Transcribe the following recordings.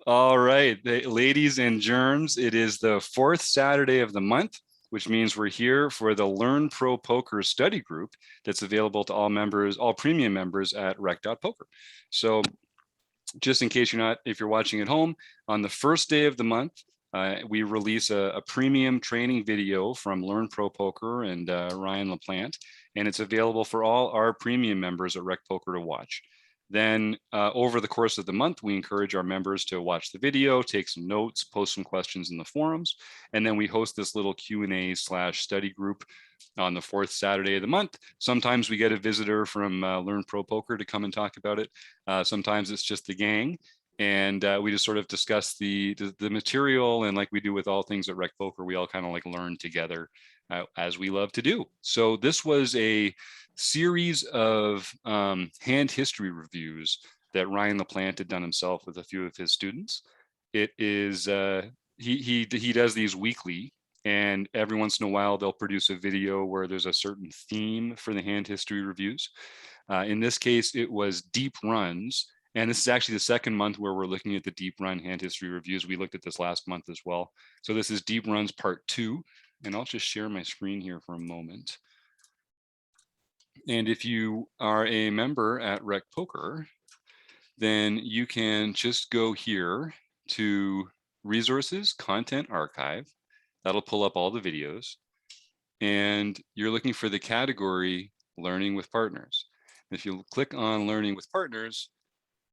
All right, ladies and germs, it is the fourth Saturday of the month, which means we're here for the Learn Pro Poker study group that's available to all members, all premium members at rec.poker. So just in case if you're watching at home, on the first day of the month, we release a premium training video from Learn Pro Poker and Ryan LaPlante, and it's available for all our premium members at Rec Poker to watch. Then over the course of the month, we encourage our members to watch the video, take some notes, post some questions in the forums, and then we host this little Q&A/study group on the fourth Saturday of the month. Sometimes we get a visitor from Learn Pro Poker to come and talk about it. Sometimes it's just the gang, and we just sort of discuss the material, and like we do with all things at Rec Poker, we all kind of like learn together as we love to do. So this was a series of hand history reviews that Ryan LaPlante had done himself with a few of his students. It is he does these weekly, and every once in a while they'll produce a video where there's a certain theme for the hand history reviews. In this case, it was deep runs, and this is actually the second month where we're looking at the deep run hand history reviews. We looked at this last month as well. So this is deep runs part 2, and I'll just share my screen here for a moment. And if you are a member at Rec Poker, then you can just go here to Resources, Content Archive. That'll pull up all the videos. And you're looking for the category Learning with Partners. If you click on Learning with Partners,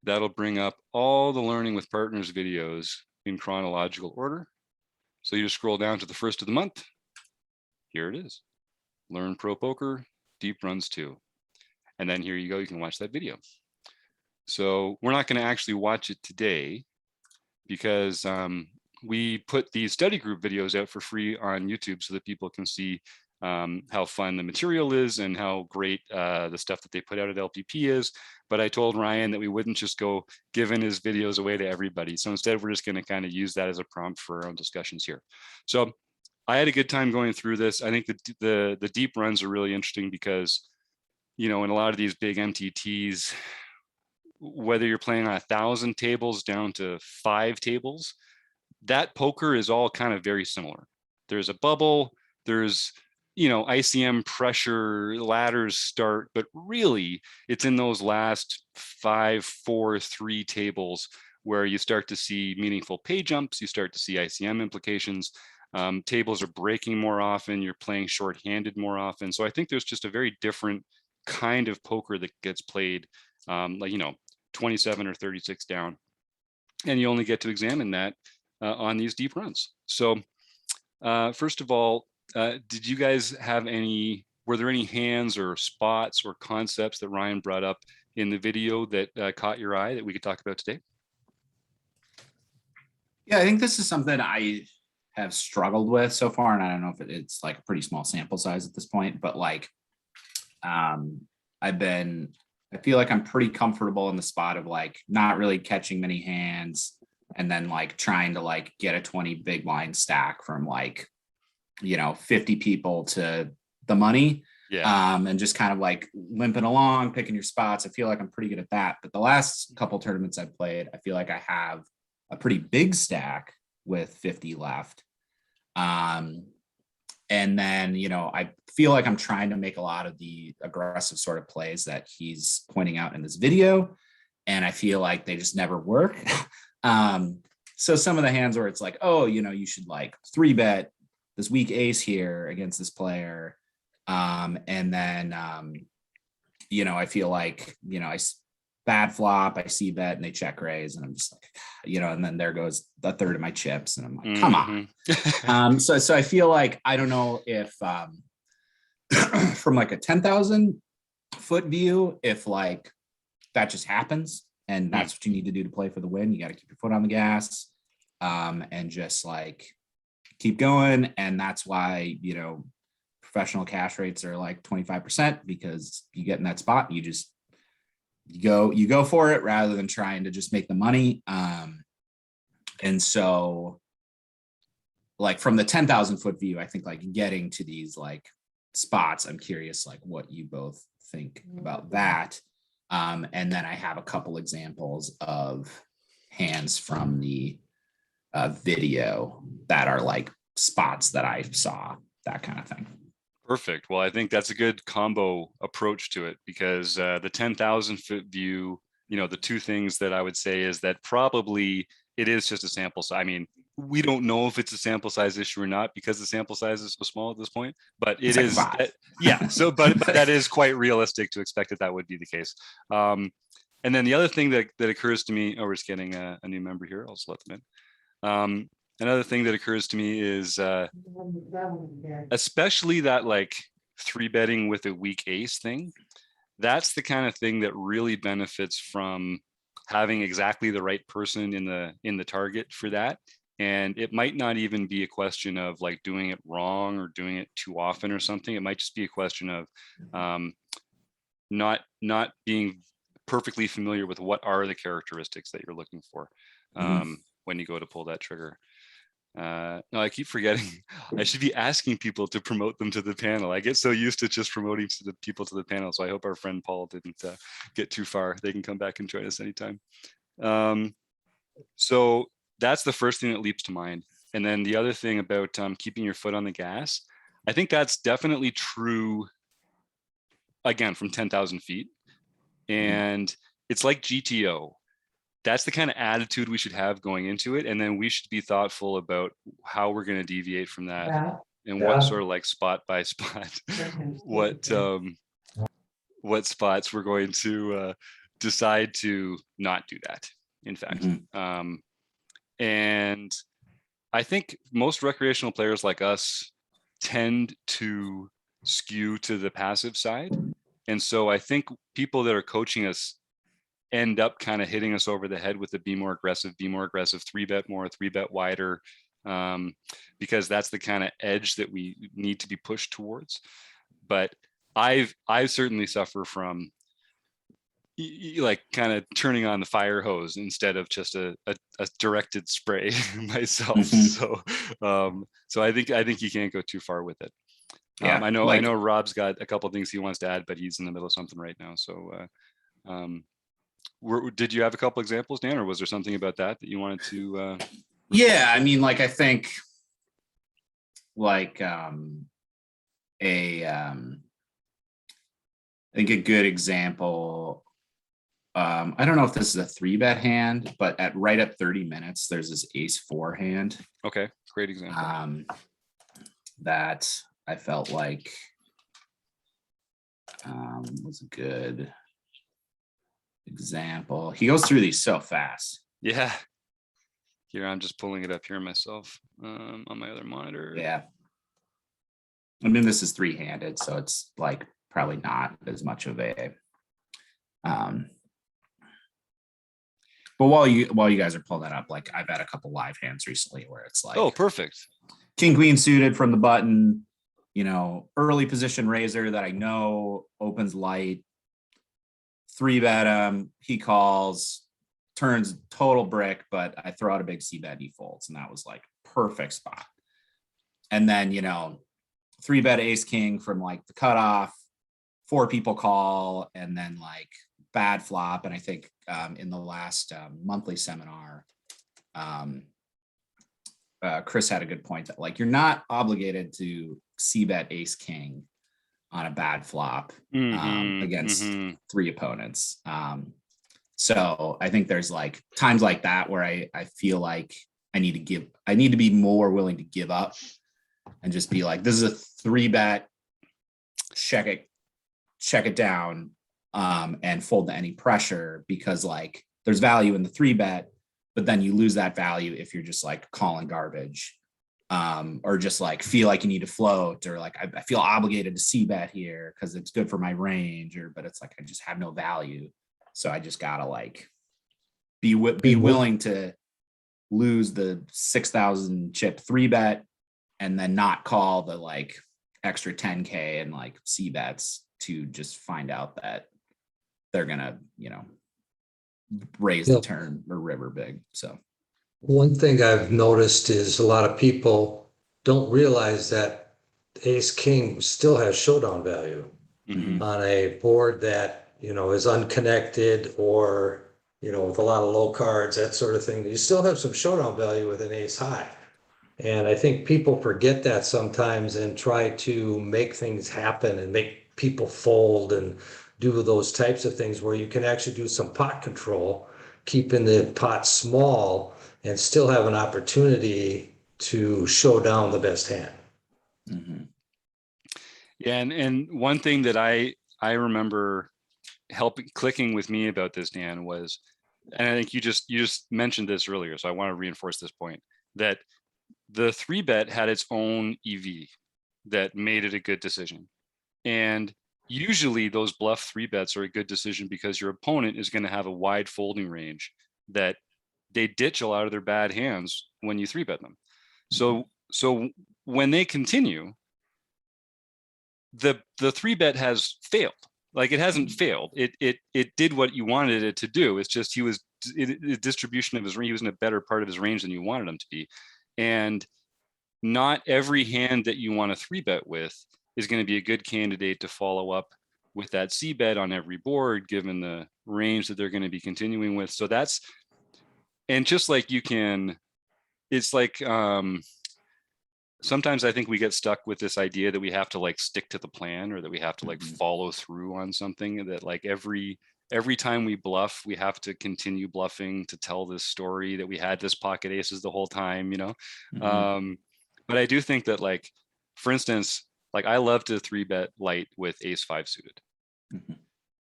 that'll bring up all the Learning with Partners videos in chronological order. So you just scroll down to the first of the month. Here it is. Learn Pro Poker, Deep Runs 2. And then here you go, you can watch that video. So we're not going to actually watch it today because we put these study group videos out for free on YouTube so that people can see how fun the material is and how great the stuff that they put out at LPP is. But I told Ryan that we wouldn't just go giving his videos away to everybody. So instead, we're just going to kind of use that as a prompt for our own discussions here. So I had a good time going through this. I think the deep runs are really interesting because, you know, in a lot of these big MTTs, whether you're playing on 1,000 tables down to 5 tables, that poker is all kind of very similar. There's a bubble, there's, you know, ICM pressure, ladders start, but really it's in those last 5, 4, 3 tables where you start to see meaningful pay jumps, you start to see ICM implications. Tables are breaking more often, you're playing short-handed more often. So I think there's just a very different kind of poker that gets played, like, you know, 27 or 36 down. And you only get to examine that on these deep runs. So first of all, did you guys have were there any hands or spots or concepts that Ryan brought up in the video that caught your eye that we could talk about today? Yeah, I think this is something I have struggled with so far, and I don't know if it's like a pretty small sample size at this point, but like I feel like I'm pretty comfortable in the spot of like not really catching many hands and then like trying to like get a 20 big blind stack from like, you know, 50 people to the money. Yeah. And just kind of like limping along, picking your spots. I feel like I'm pretty good at that. But the last couple tournaments I've played, I feel like I have a pretty big stack with 50 left. And then, you know, I feel like I'm trying to make a lot of the aggressive sort of plays that he's pointing out in this video. And I feel like they just never work. So some of the hands where it's like, oh, you know, you should like 3-bet this weak ace here against this player. And then, you know, I feel like, you know, I bad flop, I see bet and they check raise and I'm just like, you know, and then there goes a third of my chips and I'm like, come on. So I feel like, I don't know if from like a 10,000 foot view, if like that just happens and that's what you need to do to play for the win, you got to keep your foot on the gas and just like keep going. And that's why, you know, professional cash rates are like 25% because you get in that spot, you just you go for it rather than trying to just make the money. And so like from the 10,000 foot view, I think like getting to these like spots, I'm curious like what you both think about that. And then I have a couple examples of hands from the video that are like spots that I saw, that kind of thing. Perfect. Well, I think that's a good combo approach to it, because the 10,000 foot view, the two things that I would say is that probably it is just a sample size. I mean, we don't know if it's a sample size issue or not, because the sample size is so small at this point, but it is, yeah. So, but that is quite realistic to expect that would be the case. And then the other thing that occurs to me, we're just getting a new member here. I'll just let them in. Another thing that occurs to me is especially that like 3-betting with a weak ace thing. That's the kind of thing that really benefits from having exactly the right person in the target for that. And it might not even be a question of like doing it wrong or doing it too often or something. It might just be a question of not being perfectly familiar with what are the characteristics that you're looking for when you go to pull that trigger. No, I keep forgetting. I should be asking people to promote them to the panel. I get so used to just promoting to the people to the panel. So I hope our friend Paul didn't get too far. They can come back and join us anytime. So that's the first thing that leaps to mind. And then the other thing about keeping your foot on the gas, I think that's definitely true, again, from 10,000 feet. And it's like GTO. That's the kind of attitude we should have going into it. And then we should be thoughtful about how we're going to deviate from that and what sort of like spot by spot, what spots we're going to decide to not do that, in fact. And I think most recreational players like us tend to skew to the passive side. And so I think people that are coaching us end up kind of hitting us over the head with the be more aggressive, 3-bet more, 3-bet wider, because that's the kind of edge that we need to be pushed towards. But I certainly suffer from like kind of turning on the fire hose instead of just a directed spray myself. So I think you can't go too far with it. Yeah, I know Rob's got a couple of things he wants to add, but he's in the middle of something right now. So did you have a couple examples, Dan, or was there something about that you wanted to? Yeah, I mean, like I think, like I think a good example. I don't know if this is a 3-bet hand, but at right at 30 minutes, there's this ace 4 hand. Okay, great example. That I felt like was a good example. He goes through these so fast. Yeah. Here, I'm just pulling it up here myself on my other monitor. Yeah. I mean, this is 3-handed, so it's like probably not as much of a but while you guys are pulling that up, like I've had a couple live hands recently where it's like, oh, perfect. King queen suited from the button, early position raiser that I know opens light, 3-bet him, he calls, turns total brick, but I throw out a big c-bet, he folds, and that was like perfect spot. And then 3-bet ace king from like the cutoff, 4 people call, and then like bad flop. And I think in the last monthly seminar, Chris had a good point that like you're not obligated to c-bet ace king on a bad flop against 3 opponents. So I think there's like times like that where I feel like I need to be more willing to give up and just be like, this is a 3-bet, check it down, and fold to any pressure, because like there's value in the 3-bet, but then you lose that value if you're just like calling garbage, or just like feel like you need to float, or like I feel obligated to c-bet here because it's good for my range, but it's like I just have no value. So I just gotta like be willing to lose the 6,000 chip 3-bet and then not call the like extra 10K and like c-bets to just find out that they're gonna, raise the turn or river big. So one thing I've noticed is a lot of people don't realize that ace king still has showdown value on a board that is unconnected, or with a lot of low cards, that sort of thing. You still have some showdown value with an ace high. And I think people forget that sometimes and try to make things happen and make people fold and do those types of things where you can actually do some pot control, keeping the pot small and still have an opportunity to show down the best hand. Mhm. Yeah, and one thing that I remember clicking with me about this, Dan, was, and I think you just mentioned this earlier, so I want to reinforce this point, that the 3-bet had its own EV that made it a good decision. And usually those bluff 3-bets are a good decision because your opponent is going to have a wide folding range that they ditch a lot of their bad hands when you 3-bet them. So when they continue, the 3-bet has failed. Like, it hasn't failed. It did what you wanted it to do. It's just the distribution of his range, he was in a better part of his range than you wanted him to be. And not every hand that you want to 3-bet with is going to be a good candidate to follow up with that C-bet on every board, given the range that they're going to be continuing with. So that's, and just like you can, it's like, sometimes I think we get stuck with this idea that we have to like stick to the plan, or that we have to like follow through on something, that like every time we bluff, we have to continue bluffing to tell this story that we had this pocket aces the whole time, but I do think that, like, for instance, like, I love to 3-bet light with ace 5 suited,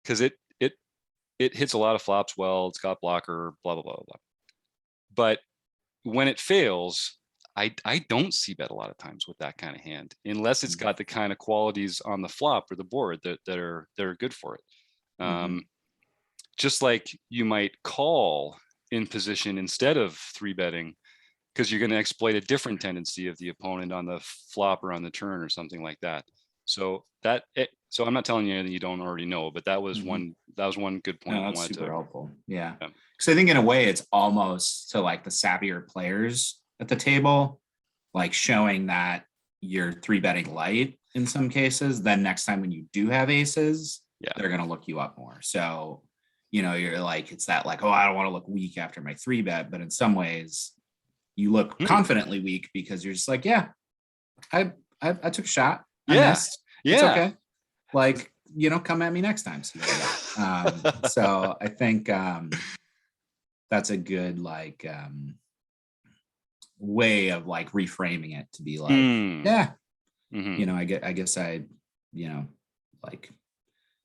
because it hits a lot of flops well. It's got blocker, blah blah blah blah. But when it fails, I don't C-bet a lot of times with that kind of hand, unless it's got the kind of qualities on the flop or the board that are good for it. Just like you might call in position instead of 3-betting, because you're going to exploit a different tendency of the opponent on the flop or on the turn or something like that. So so I'm not telling you anything you don't already know, but that was one good point. No, that's super helpful. Yeah. Yeah. Because I think in a way it's almost to like the savvier players at the table, like showing that you're 3-betting light in some cases. Then next time when you do have aces, they're going to look you up more. So, you're like, it's that like, oh, I don't want to look weak after my 3-bet, but in some ways you look confidently weak because you're just like, yeah, I took a shot. I missed. It's okay. Like, come at me next time. So I think that's a good like way of like reframing it to be like, I guess I, like,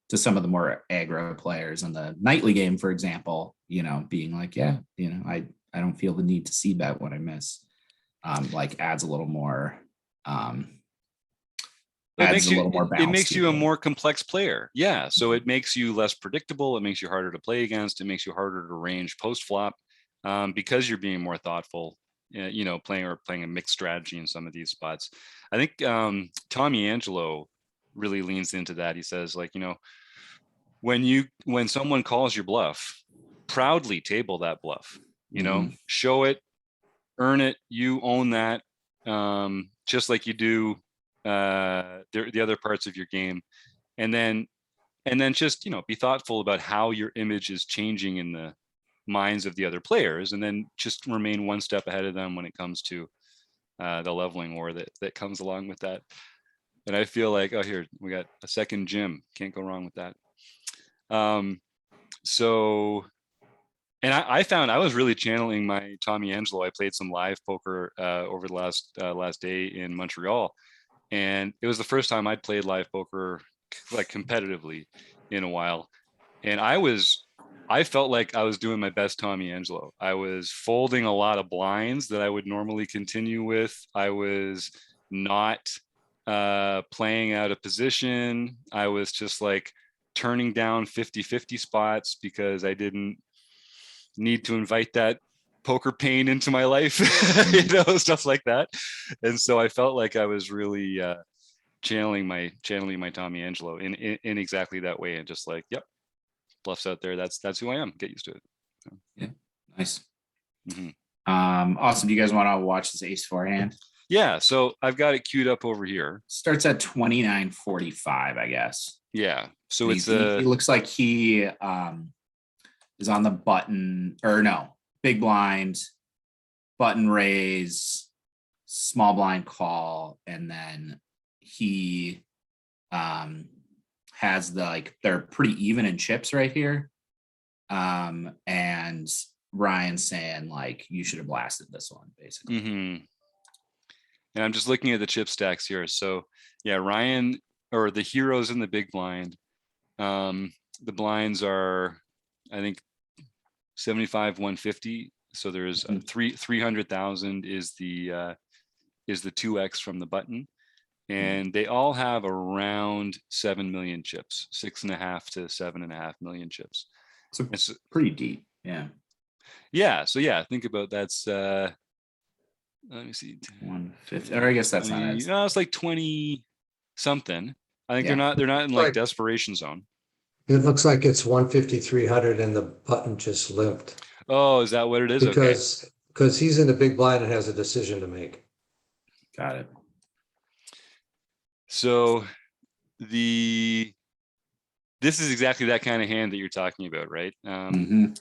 to some of the more aggro players in the nightly game, for example, being like, I don't feel the need to C-bet when I miss. Like, adds a little more. It balance makes to you a it. more complex player. Yeah. So it makes you less predictable. It makes you harder to play against. It makes you harder to range post flop, because you're being more thoughtful, playing a mixed strategy in some of these spots. I think Tommy Angelo really leans into that. He says, like, when someone calls your bluff, proudly table that bluff, show it, earn it, you own that, just like you do the other parts of your game. And then just, be thoughtful about how your image is changing in the minds of the other players, and then just remain one step ahead of them when it comes to the leveling war that comes along with that. And I feel like, oh, here we got a second Jim. Can't go wrong with that. So, and I found I was really channeling my Tommy Angelo. I played some live poker over the last day in Montreal, and it was the first time I'd played live poker like competitively in a while. And I felt like I was doing my best Tommy Angelo. I was folding a lot of blinds that I would normally continue with. I was not playing out of position. I was just like turning down 50-50 spots because I didn't need to invite that poker pain into my life, stuff like that. And so I felt like I was really channeling my Tommy Angelo in exactly that way, and just like, yep, bluffs out there. That's who I am. Get used to it. So. Yeah, nice. Awesome. Do you guys want to watch this ace forehand? Yeah, so I've got it queued up over here. Starts at 29.45, I guess. Yeah, so he looks like he is on the button, or no, big blind, button raise, small blind call, and then he has the like they're pretty even in chips right here. And Ryan's saying like you should have blasted this one, basically. Mm-hmm. And I'm just looking at the chip stacks here. So yeah, Ryan or the heroes in the big blind. The blinds are, I think, 75, 150. So there's 300,000 is the 2x from the button. And they all have around 7 million chips, 6.5 to 7.5 million chips. So It's pretty deep. Yeah. yeah. So yeah, think about that's let me see. 150. Or I guess that's not 20, as no, it's like 20 something. I think Yeah. they're not in like Like- desperation zone. It looks like it's 150, 300 and the button just limped Oh, is that what it is? Okay. because he's in the big blind and has a decision to make. got it. So this is exactly that kind of hand that you're talking about, right? Mhm.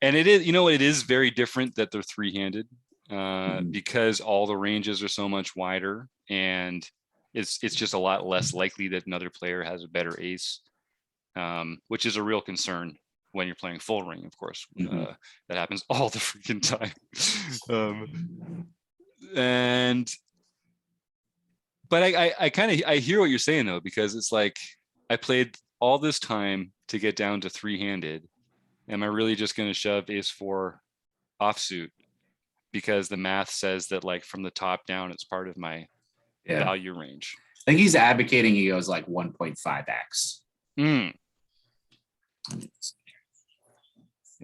And it is, it is very different that they're three-handed Mhm. because all the ranges are so much wider, and it's just a lot less likely that another player has a better ace, which is a real concern when you're playing full ring, of course. Mhm. That happens all the freaking time. But I kind of I hear what you're saying though, because it's like I played all this time to get down to three-handed. Am I really just going to shove ace four offsuit because the math says that like from the top down it's part of my Yeah. value range? I think he's advocating he goes like 1.5x. Yeah,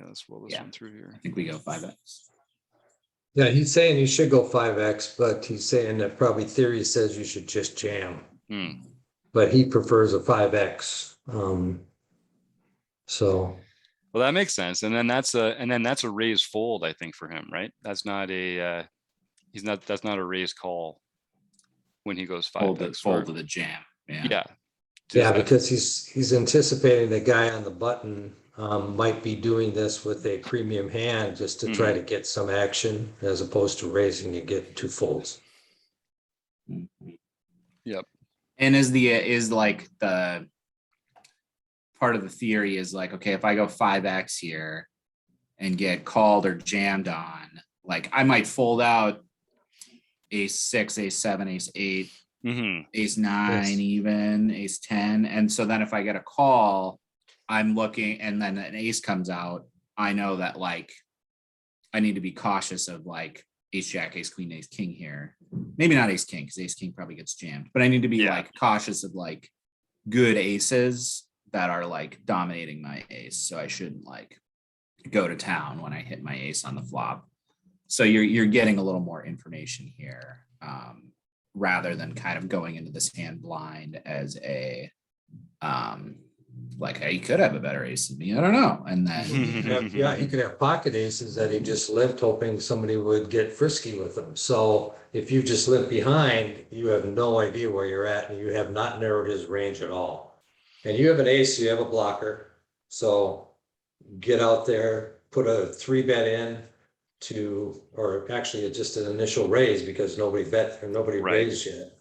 let's roll this Yeah. one through here. I think we go 5x. Yeah, he's saying you should go 5x, but he's saying that probably theory says you should just jam. But he prefers a 5x. So Well, that makes sense. And then that's a raise fold, I think, for him, right? That's not a that's not a raise call when he goes Fold 5x. to the jam. Yeah. Yeah. yeah, because he's anticipating the guy on the button might be doing this with a premium hand just to try to get some action as opposed to raising and get two folds. Yep. And is like the part of the theory is like, okay, if I go 5x here and get called or jammed on, like I might fold out ace 6, ace 7, ace 8, ace 9, Yes. even ace 10. And so then if I get a call, I'm looking, and then an ace comes out, I know that like I need to be cautious of like ace jack, ace queen, ace king here. Maybe not ace king, because ace king probably gets jammed, but I need to be Yeah. like cautious of like good aces that are like dominating my ace. So I shouldn't like go to town when I hit my ace on the flop. So you're getting a little more information here, rather than kind of going into this hand blind as a like, hey, he could have a better ace than me. I don't know. And then Yeah, he could have pocket aces that he just limped, hoping somebody would get frisky with them. So if you just limp behind, you have no idea where you're at, and you have not narrowed his range at all. And you have an ace, you have a blocker. So get out there, put a 3-bet in to, or actually it's just an initial raise because nobody bet or nobody Right. raised yet.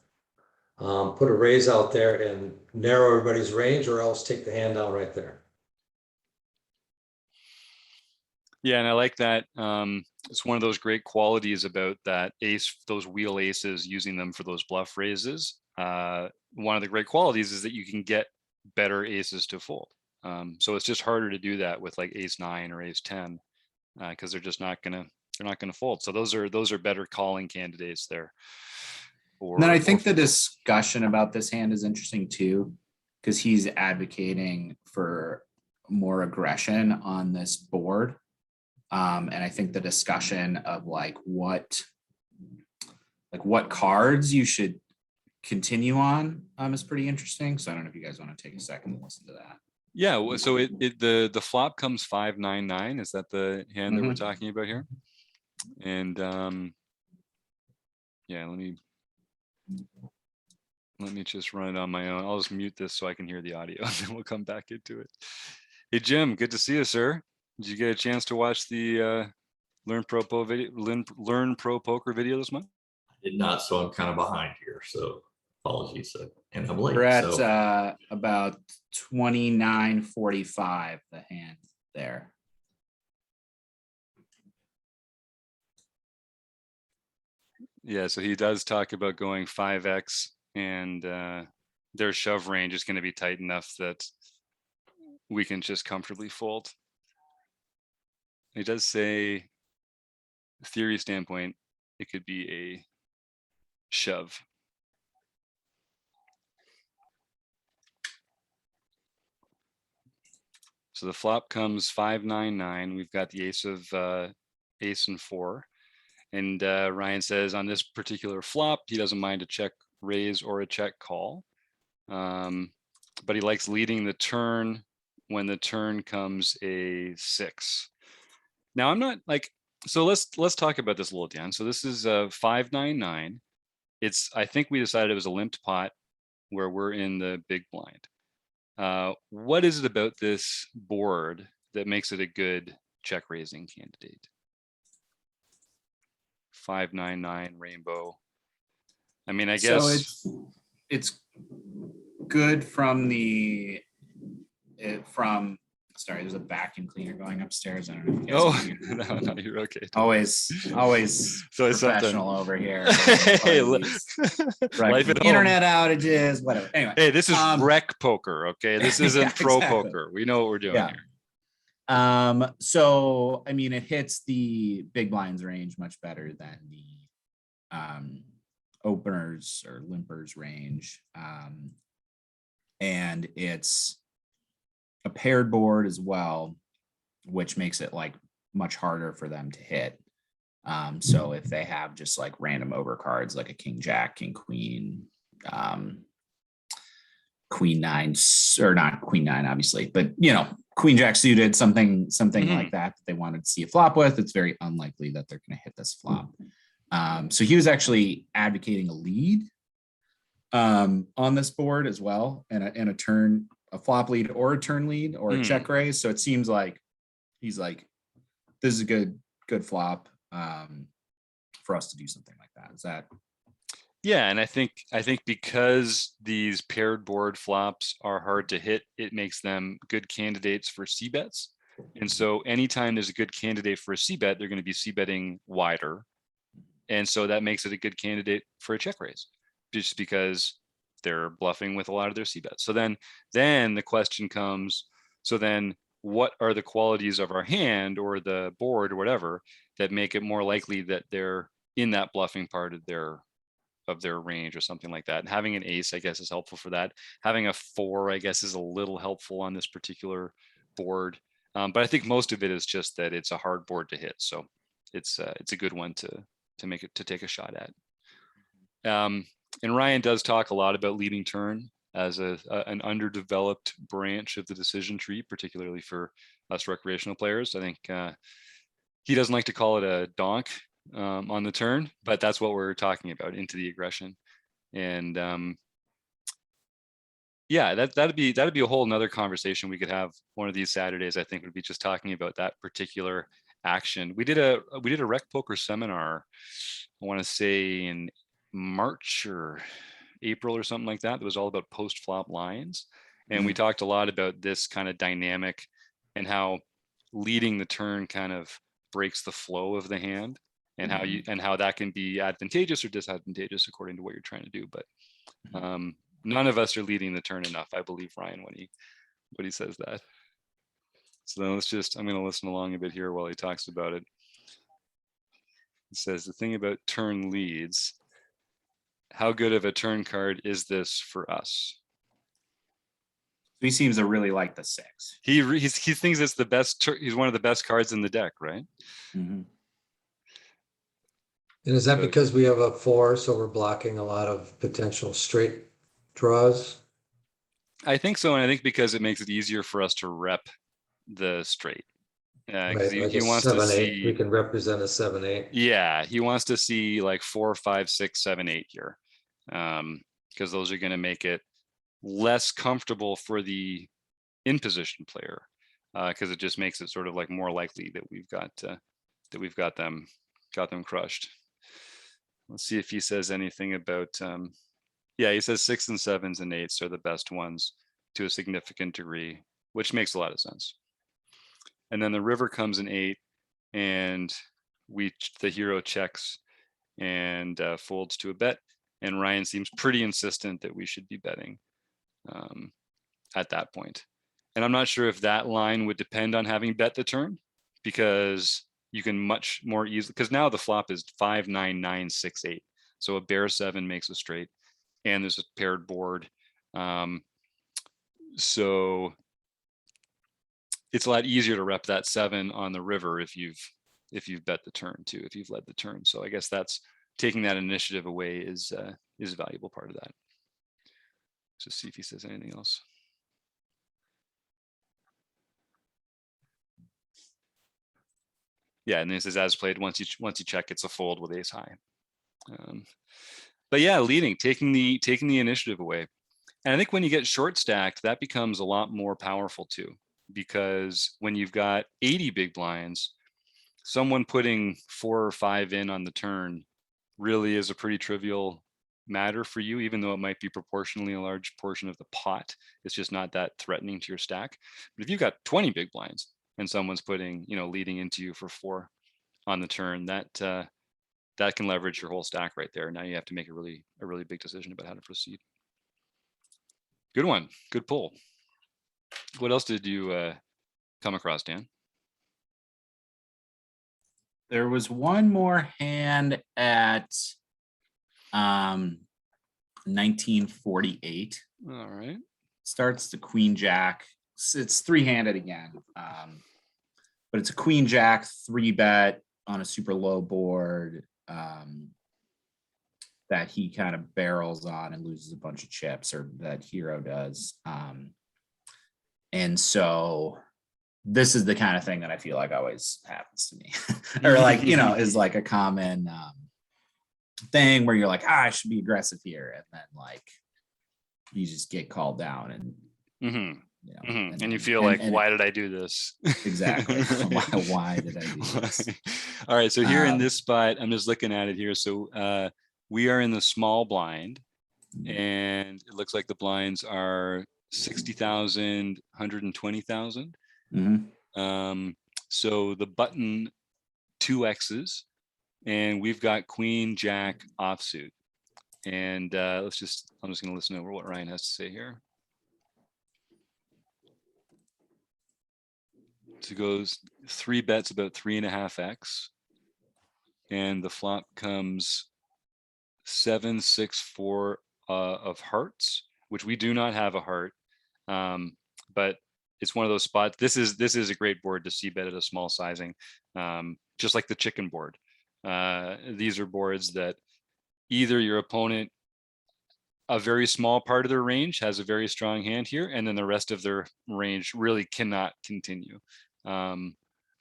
Put a raise out there and narrow everybody's range, or else take the hand down right there. Yeah, and I like that. It's one of those great qualities about that ace, those wheel aces, using them for those bluff raises. One of the great qualities is that you can get better aces to fold. So it's just harder to do that with like ace 9 or ace 10 because they're not gonna fold. So those are better calling candidates there. And then I think the discussion about this hand is interesting too, because he's advocating for more aggression on this board. And I think the discussion of like what cards you should continue on is pretty interesting. So I don't know if you guys want to take a second and listen to that. Yeah, so the flop comes 5-9-9. Is that the hand that we're talking about here? And yeah, let me just run it on my own. I'll just mute this so I can hear the audio, and then we'll come back into it. Hey Jim, good to see you, sir. Did you get a chance to watch the Learn Pro Poker video this month? Did not, so I'm kind of behind here. So apologies, and I'm late. We're at So about 29.45, the hand there. Yeah, so he does talk about going 5x, and their shove range is going to be tight enough that we can just comfortably fold. He does say, theory standpoint, it could be a shove. So the flop comes 5-9-9. We've got the ace of ace and 4. And Ryan says on this particular flop, he doesn't mind a check raise or a check call. But he likes leading the turn when the turn comes a 6. Now I'm not like, so let's talk about this a little, Dan. So this is 5-9-9. I think we decided it was a limped pot where we're in the big blind. What is it about this board that makes it a good check raising candidate? 5-9-9 rainbow. I mean, I guess So it's good from sorry, there's a vacuum cleaner going upstairs. I don't know if you guys can hear that. no, you're okay. Always So it's something. professional over here. Hey, Right, life at home. internet outages, whatever. Anyway, Hey, this is rec poker, okay? This isn't Yeah, pro exactly. poker. We know what we're doing Yeah. here. So I mean, it hits the big blinds range much better than the openers or limpers range. And it's a paired board as well, which makes it like much harder for them to hit. So if they have just like random overcards like a king jack, king queen, queen nine, or not queen nine, obviously, but you know, queen jack suited, something like that they wanted to see a flop with, it's very unlikely that they're going to hit this flop. So he was actually advocating a lead on this board as well, and a turn, a flop lead or a turn lead or a check raise. So it seems like he's like, this is a good flop for us to do something like that. Is that? Yeah, and I think because these paired board flops are hard to hit, it makes them good candidates for c-bets. And so anytime there's a good candidate for a c-bet, they're going to be c-betting wider. And so that makes it a good candidate for a check raise, just because they're bluffing with a lot of their c-bets. So then the question comes, so then what are the qualities of our hand or the board or whatever that make it more likely that they're in that bluffing part of their range or something like that? And having an ace, I guess, is helpful for that. Having a 4, I guess, is a little helpful on this particular board. But I think most of it is just that it's a hard board to hit. So it's a good one to take a shot at. And Ryan does talk a lot about leading turn as an underdeveloped branch of the decision tree, particularly for us recreational players. I think he doesn't like to call it a donk on the turn, but that's what we're talking about, into the aggression. And yeah, that'd be a whole nother conversation we could have one of these Saturdays. I think would be just talking about that particular action. We did a rec poker seminar, I want to say in March or April or something like that. That was all about post flop lines, and we talked a lot about this kind of dynamic and how leading the turn kind of breaks the flow of the hand, and how that can be advantageous or disadvantageous according to what you're trying to do. But none of us are leading the turn enough, I believe, Ryan, when he says that. So then I'm going to listen along a bit here while he talks about it. He says the thing about turn leads, how good of a turn card is this for us? He seems to really like the 6. He thinks it's the best. He's one of the best cards in the deck, right? And is that because we have a 4, so we're blocking a lot of potential straight draws? I think so, and I think because it makes it easier for us to rep the straight. Right, He like a wants to 7-8. see. We can represent a 7-8. Yeah, he wants to see like 4, 5, 6, 7, 8 here, because those are going to make it less comfortable for the in position player. because it just makes it sort of like more likely that we've got them crushed. Let's see if he says anything about. Yeah, he says 6s and 7s and 8s are the best ones to a significant degree, which makes a lot of sense. And then the river comes in 8, and the hero checks and folds to a bet. And Ryan seems pretty insistent that we should be betting at that point. And I'm not sure if that line would depend on having bet the turn, because you can much more easily, because now the flop is 5, 9, 9, 6, 8. So a bear 7 makes a straight, and there's a paired board. So it's a lot easier to rep that 7 on the river if you've bet the turn too, if you've led the turn. So I guess that's taking that initiative away is a valuable part of that. Just see if he says anything else. Yeah, and this is as played. Once you check, it's a fold with ace high. But yeah, leading, taking the initiative away. And I think when you get short stacked, that becomes a lot more powerful too, because when you've got 80 big blinds, someone putting 4 or 5 in on the turn really is a pretty trivial matter for you, even though it might be proportionally a large portion of the pot. It's just not that threatening to your stack. But if you've got 20 big blinds and someone's putting, leading into you for 4 on the turn, that can leverage your whole stack right there. Now you have to make a really big decision about how to proceed. Good one. Good pull. What else did you come across, Dan? There was one more hand at 1948. All right. Starts the queen jack. It's 3-handed again, but it's a queen jack 3-bet on a super low board that he kind of barrels on and loses a bunch of chips, or that hero does. And so this is the kind of thing that I feel like always happens to me, or like, is like a common thing where you're like, I should be aggressive here. And then like, you just get called down and, and you feel like, why did I do this? Exactly. Why did I do this? All right. So here in this spot, I'm just looking at it here. So we are in the small blind, and it looks like the blinds are 60,000, 120,000. So the button 2 X's, and we've got queen jack offsuit. And I'm just going to listen over what Ryan has to say here. So it goes 3 bets about 3.5x, and the flop comes 7, 6, 4 of hearts, which we do not have a heart, but it's one of those spots. This is a great board to see bet at a small sizing, just like the chicken board. These are boards that either your opponent, a very small part of their range has a very strong hand here, and then the rest of their range really cannot continue.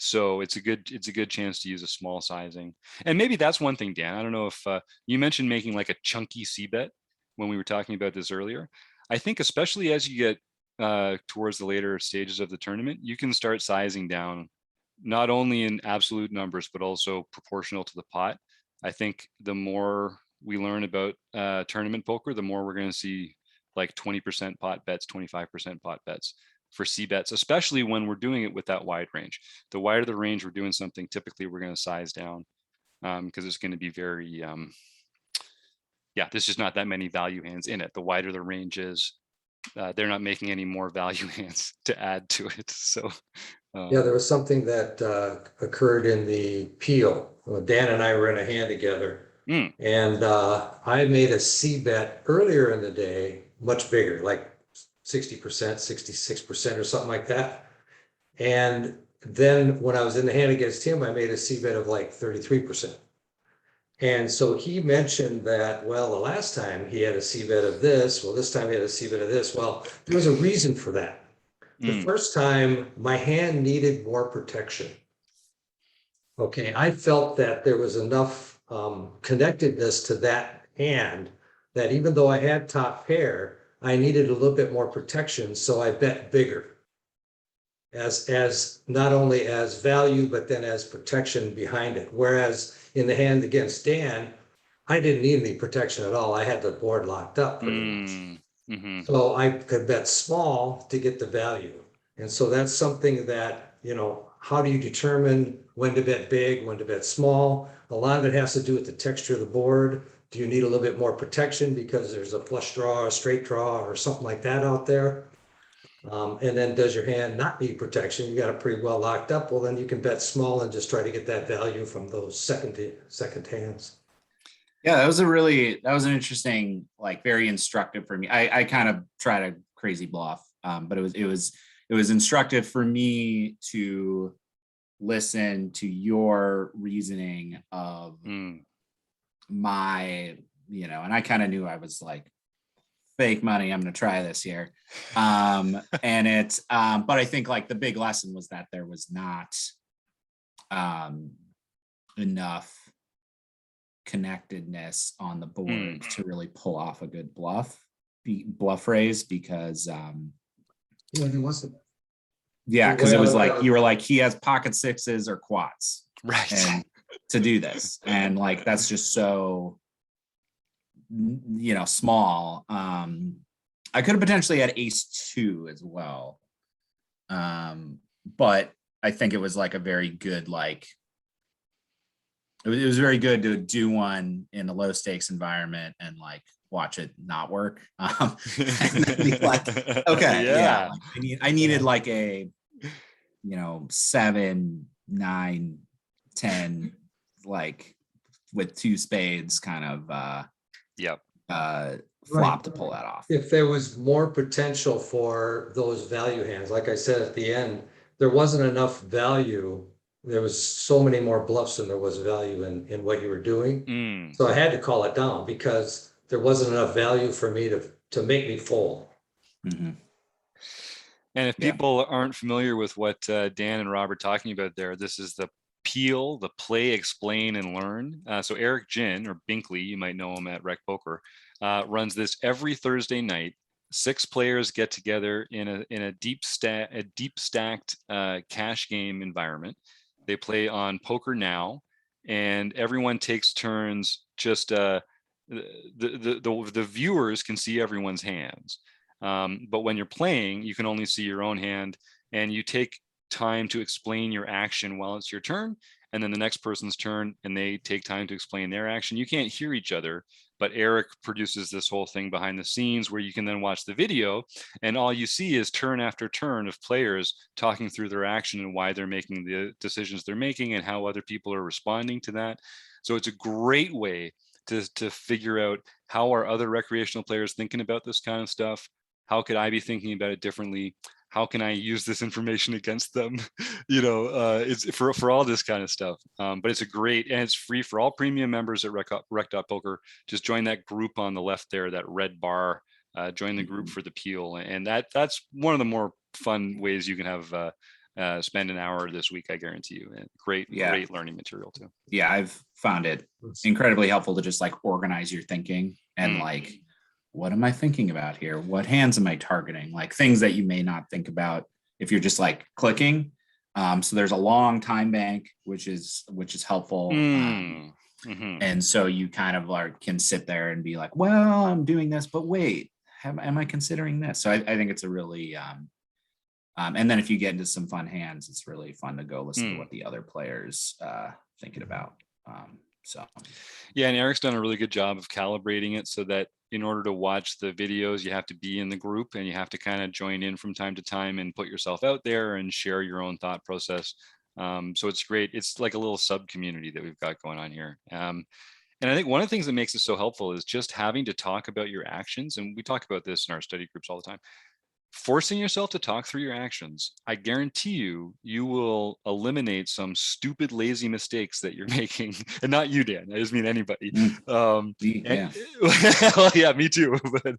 So it's a good chance to use a small sizing. And maybe that's one thing, Dan. I don't know if you mentioned making like a chunky C bet when we were talking about this earlier. I think especially as you get towards the later stages of the tournament, you can start sizing down, not only in absolute numbers, but also proportional to the pot. I think the more we learn about tournament poker, the more we're going to see like 20% pot bets, 25% pot bets for C bets, especially when we're doing it with that wide range. The wider the range we're doing something, typically we're going to size down because it's going to be very, there's just not that many value hands in it. The wider the range is, they're not making any more value hands to add to it. So there was something that occurred in the Peel. Dan and I were in a hand together, and I made a C bet earlier in the day, much bigger, like 60%, 66% or something like that. And then when I was in the hand against him, I made a C bet of like 33%. And so he mentioned that, well, the last time he had a C bet of this, well, this time he had a C bet of this. Well, there was a reason for that. The first time my hand needed more protection. Okay, I felt that there was enough connectedness to that hand that even though I had top pair, I needed a little bit more protection, so I bet bigger. as not only as value, but then as protection behind it. Whereas in the hand against Dan, I didn't need any protection at all. I had the board locked up pretty much. Mm-hmm. So I could bet small to get the value. And so that's something that, how do you determine when to bet big, when to bet small? A lot of it has to do with the texture of the board. Do you need a little bit more protection because there's a flush draw, a straight draw, or something like that out there? And then does your hand not need protection? You got it pretty well locked up. Well, then you can bet small and just try to get that value from those second hands. Yeah, that was an interesting, like very instructive for me. I kind of tried a crazy bluff, but it was instructive for me to listen to your reasoning of my, and I kind of knew I was like fake money. I'm going to try this here. And it's, but I think like the big lesson was that there was not enough connectedness on the board to really pull off a good bluff raise because There wasn't. Yeah, because it was like you were like he has pocket sixes or quads, Right. and to do this, and like that's just so small. I could have potentially had ace two as well, but I think it was like a very good it was very good to do one in a low stakes environment and like watch it not work. And be like, okay, yeah. Like I needed like a 7, 9, 10, like with two spades kind of flop to pull that off. If there was more potential for those value hands, like I said at the end, there wasn't enough value. There was so many more bluffs than there was value in what you were doing. So I had to call it down because there wasn't enough value for me to make me fold. Mm-hmm. And if people aren't familiar with what Dan and Rob are talking about there, this is the Peel, the Play, Explain, and Learn. So Eric Jin, or Binkley, you might know him at Rec Poker, runs this every Thursday night. 6 players get together in a deep stacked cash game environment. They play on Poker Now, and everyone takes turns. Just the viewers can see everyone's hands, but when you're playing, you can only see your own hand, and you take time to explain your action while it's your turn, and then the next person's turn, and they take time to explain their action. You can't hear each other, but Eric produces this whole thing behind the scenes where you can then watch the video, and all you see is turn after turn of players talking through their action and why they're making the decisions they're making and how other people are responding to that. So it's a great way to figure out how are other recreational players thinking about this kind of stuff. How could I be thinking about it differently? How can I use this information against them? It's for all this kind of stuff. But it's a great, and it's free for all premium members at Rec.Poker. Just join that group on the left there, that red bar. Join the group for the Peel, and that's one of the more fun ways you can have spend an hour this week. I guarantee you. And great learning material too. Yeah, I've found it incredibly helpful to just like organize your thinking and like, what am I thinking about here? What hands am I targeting? Like things that you may not think about if you're just like clicking. So there's a long time bank, which is helpful. And so you kind of like can sit there and be like, well, I'm doing this, but wait, am I considering this? So I think it's a really, and then if you get into some fun hands, it's really fun to go listen to what the other players thinking about. Yeah, and Eric's done a really good job of calibrating it so that in order to watch the videos, you have to be in the group and you have to kind of join in from time to time and put yourself out there and share your own thought process. So it's great. It's like a little sub community that we've got going on here. And I think one of the things that makes it so helpful is just having to talk about your actions. And we talk about this in our study groups all the time. Forcing yourself to talk through your actions, I guarantee you will eliminate some stupid, lazy mistakes that you're making. And not you, Dan. I just mean anybody. Well, yeah, me too. But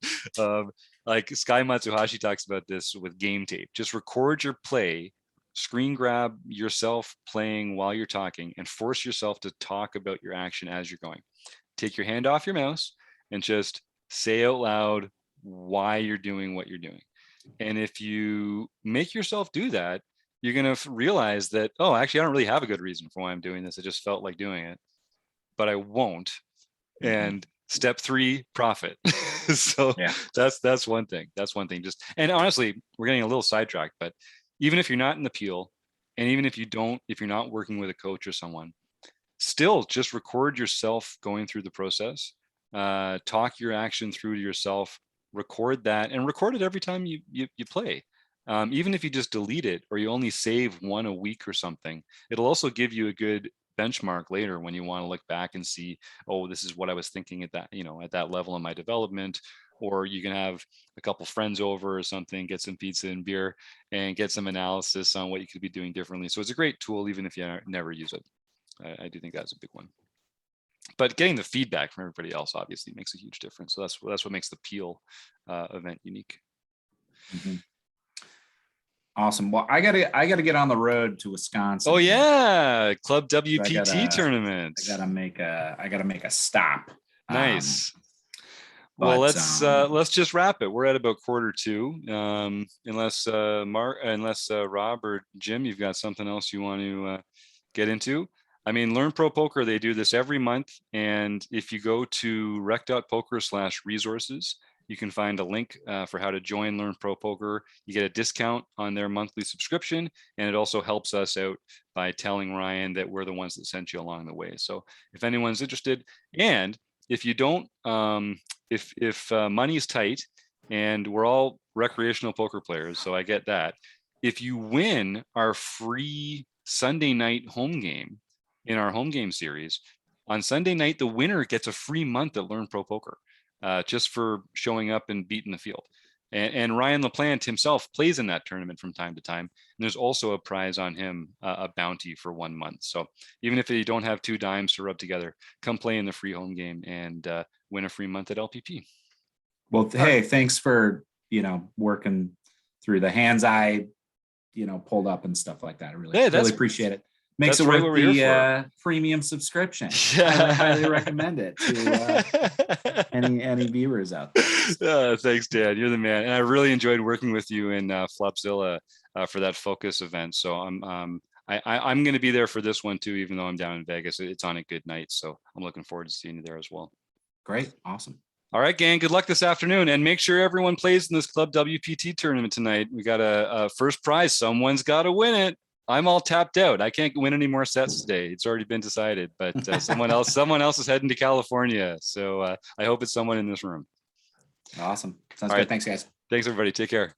like Sky Matsuhashi talks about this with game tape. Just record your play, screen grab yourself playing while you're talking, and force yourself to talk about your action as you're going. Take your hand off your mouse and just say out loud why you're doing what you're doing. And if you make yourself do that, you're going to realize that, oh, actually, I don't really have a good reason for why I'm doing this. I just felt like doing it, but I won't. And step 3, profit. So Yeah. that's one thing. That's one thing. Just, and honestly, we're getting a little sidetracked, but even if you're not in the peel, and even if you're not working with a coach or someone, still just record yourself going through the process, talk your action through to yourself, record that, and record it every time you play. Even if you just delete it or you only save one a week or something, it'll also give you a good benchmark later when you want to look back and see, oh, this is what I was thinking at that, at that level in my development. Or you can have a couple friends over or something, get some pizza and beer and get some analysis on what you could be doing differently. So it's a great tool, even if you never use it. I do think that's a big one. But getting the feedback from everybody else obviously makes a huge difference. So that's what makes the Peel event unique. Awesome. Well, I gotta get on the road to Wisconsin. Oh yeah, Club WPT So tournament. I gotta make a stop. Nice. Well, let's just wrap it. We're at about 1:45. Unless Rob or Jim, you've got something else you want to get into. I mean, Learn Pro Poker, they do this every month. And if you go to rec.poker/resources, you can find a link for how to join Learn Pro Poker. You get a discount on their monthly subscription. And it also helps us out by telling Ryan that we're the ones that sent you along the way. So if anyone's interested, and if you don't, if money is tight, and we're all recreational poker players, so I get that. If you win our free Sunday night home game in our home game series, on Sunday night, the winner gets a free month at Learn Pro Poker, just for showing up and beating the field. And Ryan LaPlante himself plays in that tournament from time to time. And there's also a prize on him, a bounty for 1 month. So even if you don't have 2 dimes to rub together, come play in the free home game and win a free month at LPP. Well, hey, thanks for, working through the hands I, pulled up and stuff like that. I really appreciate it. Makes it worth the premium subscription. I highly recommend it to any viewers out there. Thanks, Dan. You're the man. And I really enjoyed working with you in Flopzilla for that focus event. So I'm going to be there for this one too, even though I'm down in Vegas. It's on a good night. So I'm looking forward to seeing you there as well. Great. Awesome. All right, gang, good luck this afternoon. And make sure everyone plays in this Club WPT tournament tonight. We got a first prize. Someone's got to win it. I'm all tapped out. I can't win any more sets today. It's already been decided, but someone else is heading to California. So I hope it's someone in this room. Awesome. Sounds all good. Right. Thanks, guys. Thanks, everybody. Take care.